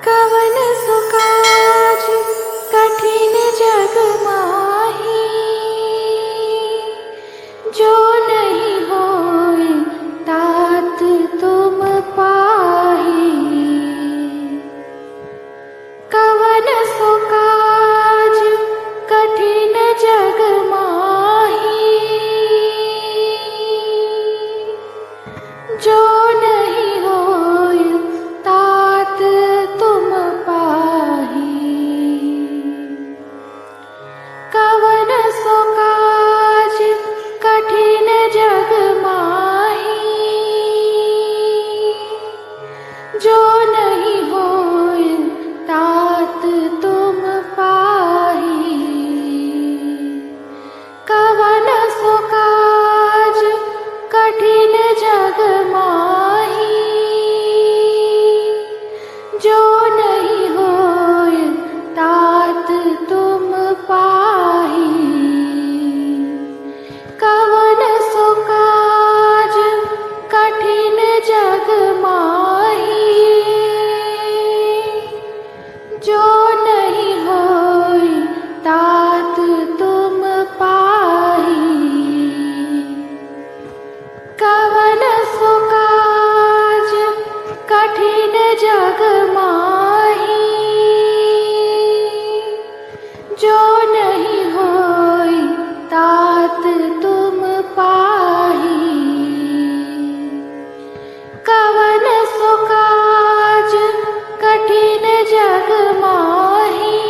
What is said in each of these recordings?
कवन सुकाज कठिन जग माही, जो नहीं होए तात तुम पाही। कवन सुकाज कठिन जग माही, जो नहीं होए तात तुम पाही। कवन सुकाज कठिन जग माही, जो नहीं होए तात तुम पाही। कवन सुकाज कठिन जग माही, जो नहीं होए तात तुम पाही। कवन सुकाज कठिन जग माही, जो नहीं होए तात तुम पाही। कवन सुकाज कठिन जग माही, जो नहीं होए तात तुम पाही। कवन सुकाज कठिन जग माही,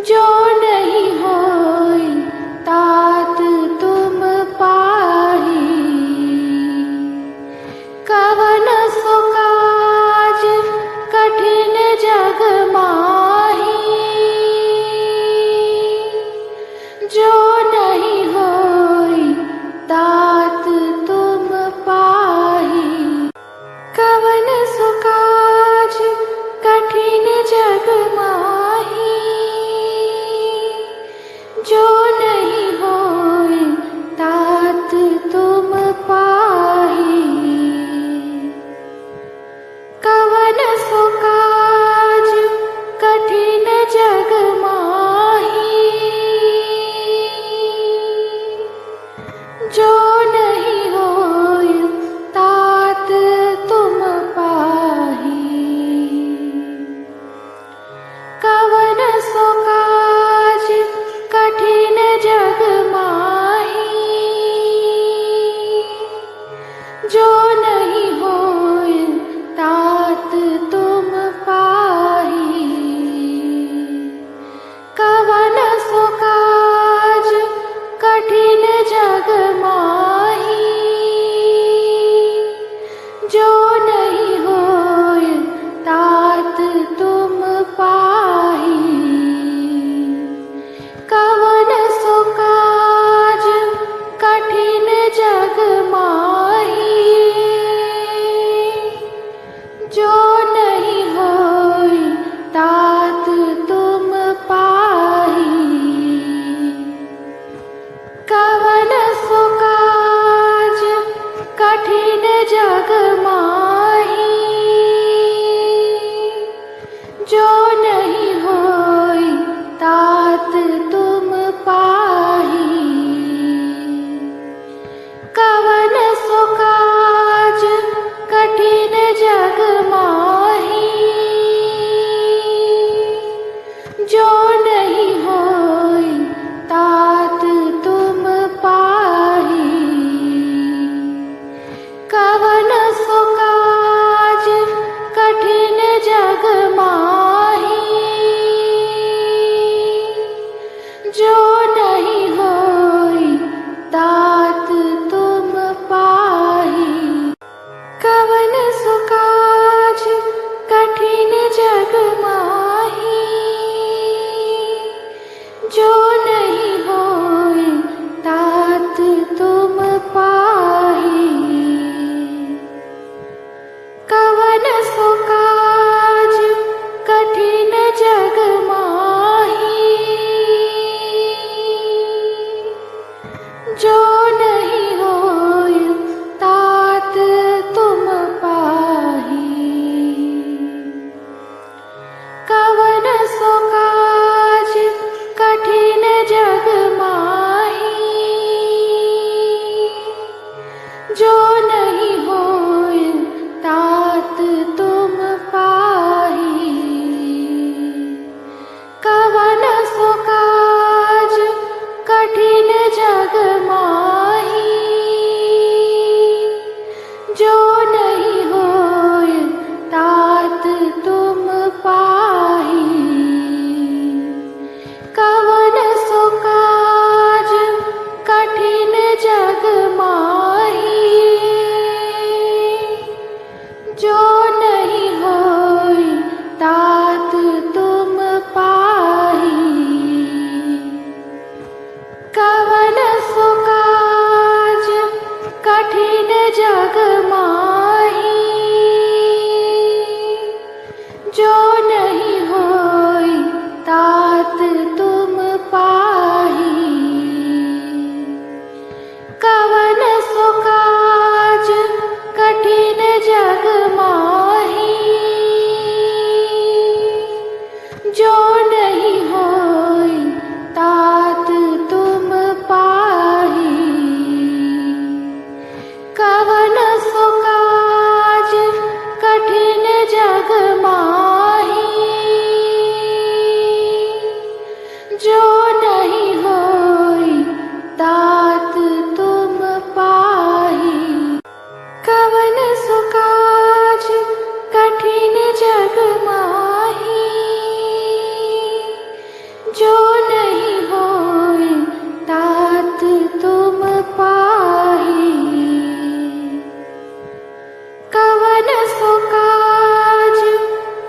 जो नहीं होए तात तुम पाही। कवन सुकाज कठिन जग माही, जो नहीं होए तात तुम पाही। कवन सुकाज कठिन जग माही, जो नहीं होए तात तुम पाही। कवन सुकाज कठिन जग माही, जो नहीं होए तात तुम पाही। कवन सुकाज कठिन जग माही, जो नहीं होए तात तुम पाही। कवन सुकाज कठिन जग माही, जो नहीं होए तात तुम पाही। कवन सुकाज कठिन जग माही, जो नहीं होए तात तुम पाही। कवन सुकाज कठिन जग माही, जो नहीं होए तात तुम पाही। कवन सुकाज कठिन जग माही, जो नहीं होए तात तुम पाही। कवन सुकाज कठिन जग माही, जो नहीं होए तात तुम पाही। कवन सुकाज कठिन जग माही, जो नहीं होए तात तुम पाही। कवन सुकाज कठिन जग माही, जो नहीं होए तात तुम पाही। जो नहीं होई तात तुम पाही। कवन सो काज कठिन जग माही, जो नहीं होई तात तुम पाही। कवन सो काज कठिन जग माही, जो नहीं होई तात तुम पाही। कवन सो काज कठिन जग माही, जो नहीं होई तात तुम पाही। कवन सो काज कठिन जग माही, जो नहीं होई तात तुम पाही। कवन सो काज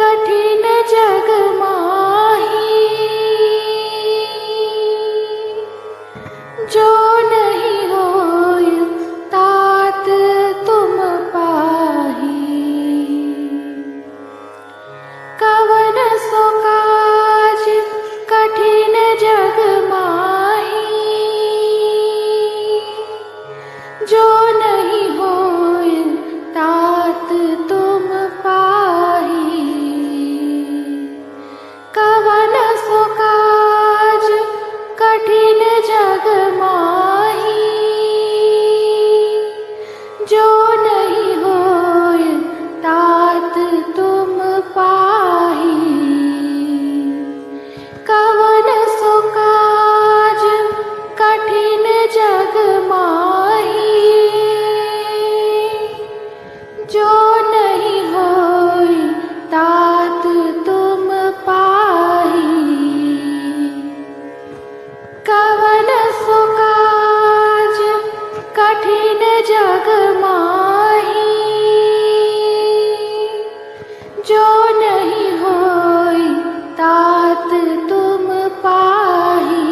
कठिन जग माही, जो नहीं होई तात तुम पाही। कवन सो काज कठिन जग माही, जो नहीं होई तात तुम पाही। कवन सो काज कठिन जग माही, जो नहीं होई तात तुम पाही। कवन सो काज कठिन जग माही, जो नहीं होई तात तुम पाही। कवन सो काज कठिन जग माही, जो नहीं होई तात तुम पाही।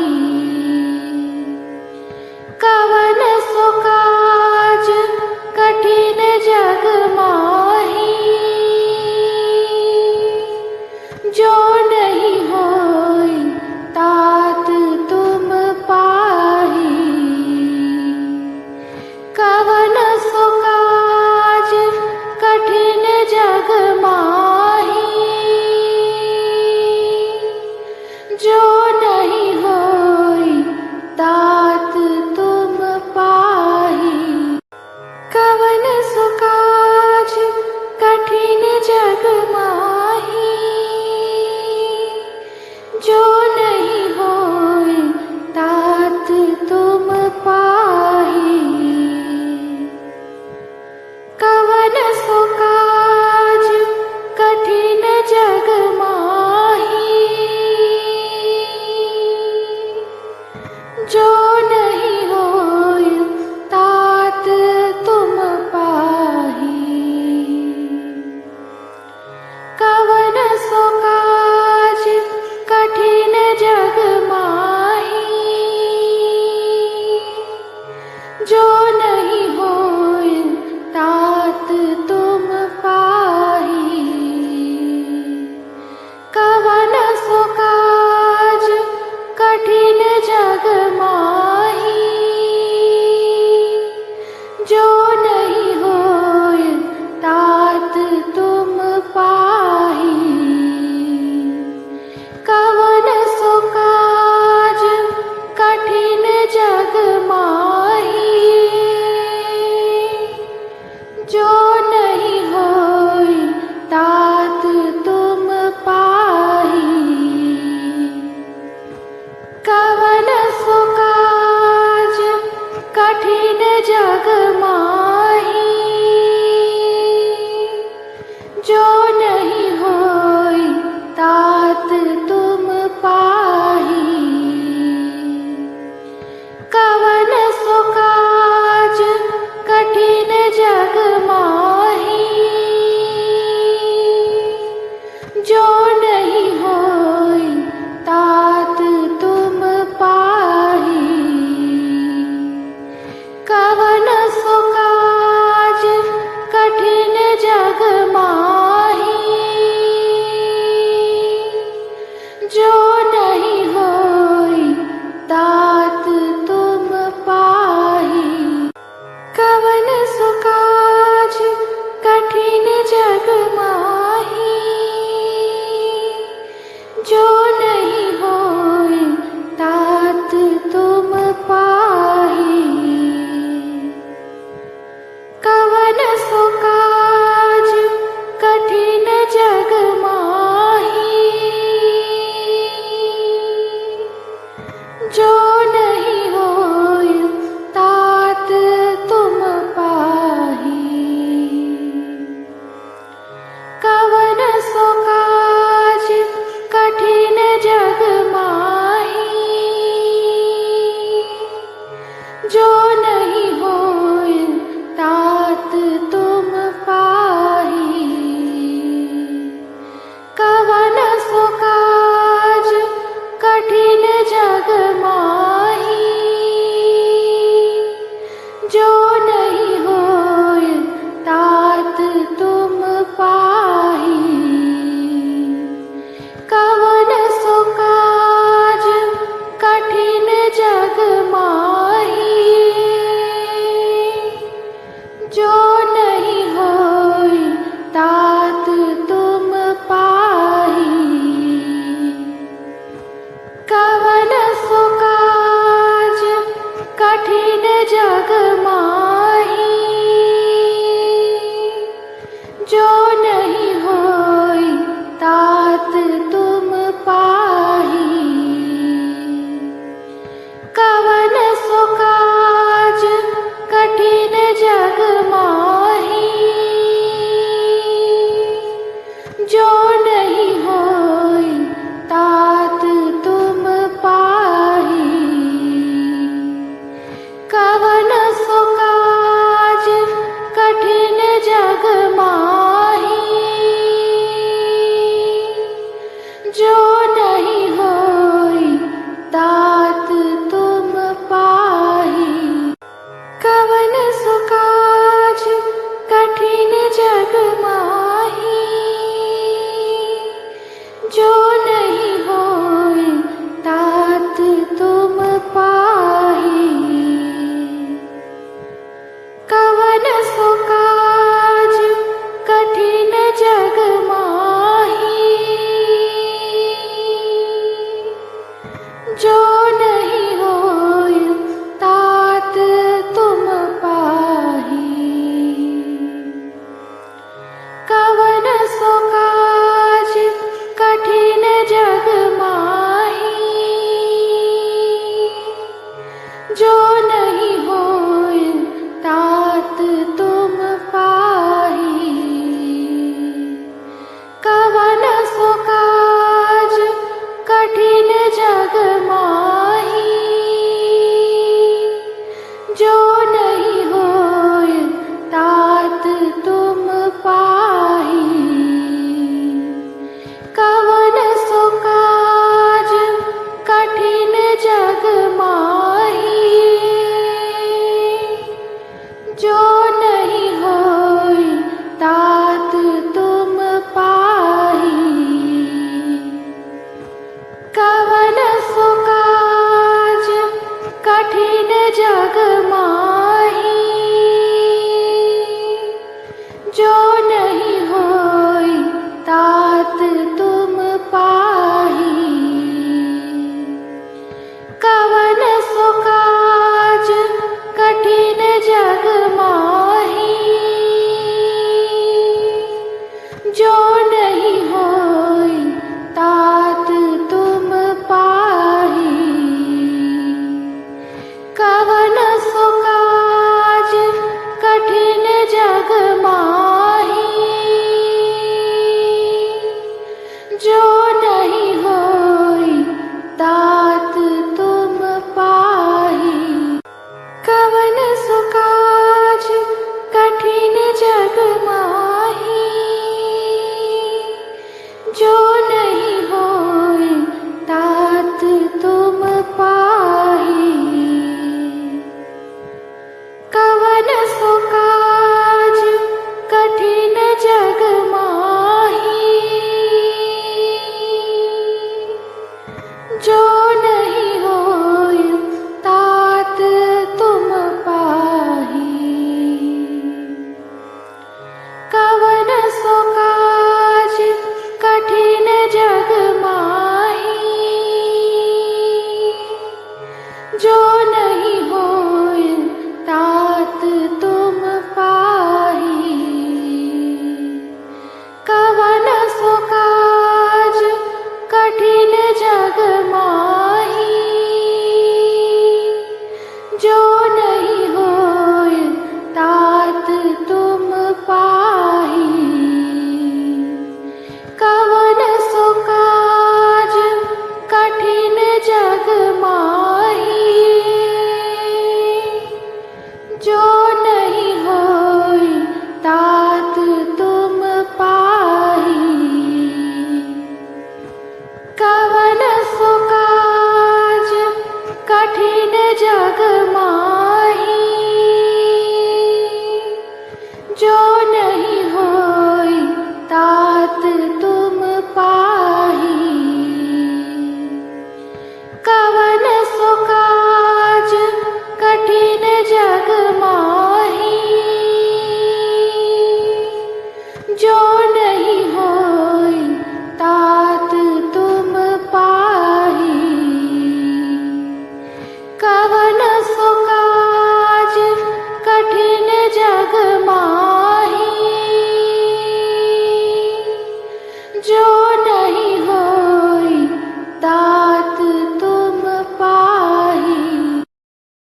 कवन सो काज कठिन जग माही, जो नहीं होई तात तुम पाही। कवन सो काज कठिन जग माही, जो नहीं होई तात तुम पाही। कवन सो काज कठिन जग माही, जो नहीं होई तात तुम पाही। कवन सो काज कठिन जग माही, जो नहीं होई तात तुम पाही। जग माही, जो नहीं होए तात तुम पाही। कवन सो काज कठिन जग माही, जो नहीं होए तात तुम पाही। कवन सो काज कठिन जग माही, जो नहीं होए तात तुम पाही। कवन सो काज कठिन जग माही, जो नहीं होए तात तुम पाही। कवन सो काज कठिन जग माही, जो नहीं होए तात तुम पाही। कवन सो काज कठिन जग माही, जो नहीं होए तात तुम पाही। कवन सो काज कठिन जग माही, जो नहीं होए तात तुम पाही। कवन सो काज कठिन जग माही, जो नहीं होए तात तुम पाही। कवन सो काज कठिन जग माही, जो नहीं होए तात तुम पाही। कवन सो काज कठिन जग माही, जो नहीं होए तात तुम पाही। कवन सो काज कठिन जग माही, जो नहीं होए तात तुम पाही। कवन सो काज कठिन जग माही, जो नहीं होए तात तुम पाही। जो नहीं